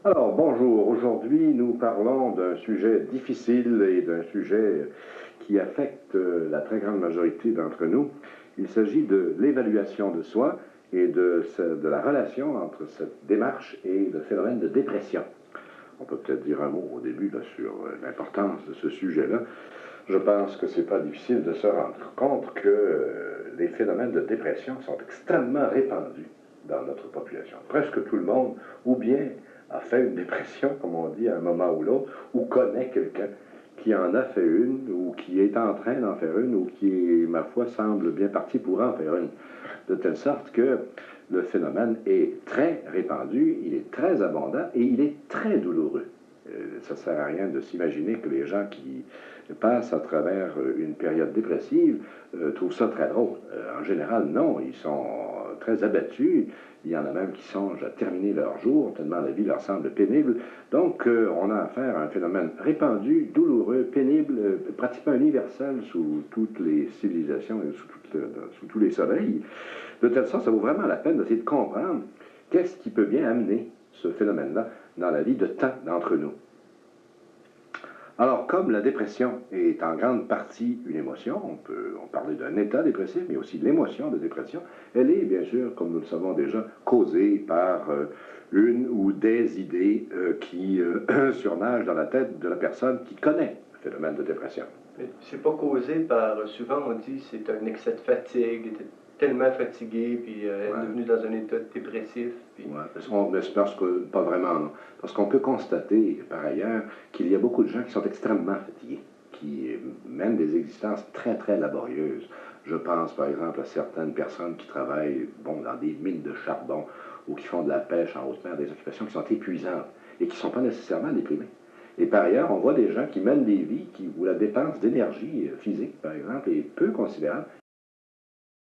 Alors, bonjour. Aujourd'hui, nous parlons d'un sujet difficile et d'un sujet qui affecte la très grande majorité d'entre nous. Il s'agit de l'évaluation de soi et de la relation entre cette démarche et le phénomène de dépression. On peut peut-être dire un mot au début là, sur l'importance de ce sujet-là. Je pense que c'est pas difficile de se rendre compte que les phénomènes de dépression sont extrêmement répandus dans notre population. Presque tout le monde, ou bien a fait une dépression, comme on dit, à un moment ou l'autre, ou connaît quelqu'un qui en a fait une, ou qui est en train d'en faire une, ou qui, ma foi, semble bien parti pour en faire une. De telle sorte que le phénomène est très répandu, il est très abondant et il est très douloureux. Ça ne sert à rien de s'imaginer que les gens qui passent à travers une période dépressive trouvent ça très drôle. En général, non, ils sont très abattus. Il y en a même qui songent à terminer leur jour, tellement la vie leur semble pénible. Donc, on a affaire à un phénomène répandu, douloureux, pénible, pratiquement universel sous toutes les civilisations et sous tous les soleils. De telle sorte, ça vaut vraiment la peine d'essayer de comprendre qu'est-ce qui peut bien amener ce phénomène-là dans la vie de tant d'entre nous. Alors, comme la dépression est en grande partie une émotion, on peut parler d'un état dépressif, mais aussi de l'émotion de dépression, elle est bien sûr, comme nous le savons déjà, causée par une ou des idées qui surnagent dans la tête de la personne qui connaît le phénomène de dépression. Mais c'est pas causé par, souvent on dit c'est un excès de fatigue, il était tellement fatigué, puis Ouais. devenu dans un état dépressif. Puis... Ouais, mais c'est parce que, pas vraiment, non. Parce qu'on peut constater, par ailleurs, qu'il y a beaucoup de gens qui sont extrêmement fatigués, qui mènent des existences très, très laborieuses. Je pense, par exemple, à certaines personnes qui travaillent, bon, dans des mines de charbon ou qui font de la pêche en haute mer, des occupations qui sont épuisantes et qui ne sont pas nécessairement déprimées. Et par ailleurs, on voit des gens qui mènent des vies où la dépense d'énergie physique, par exemple, est peu considérable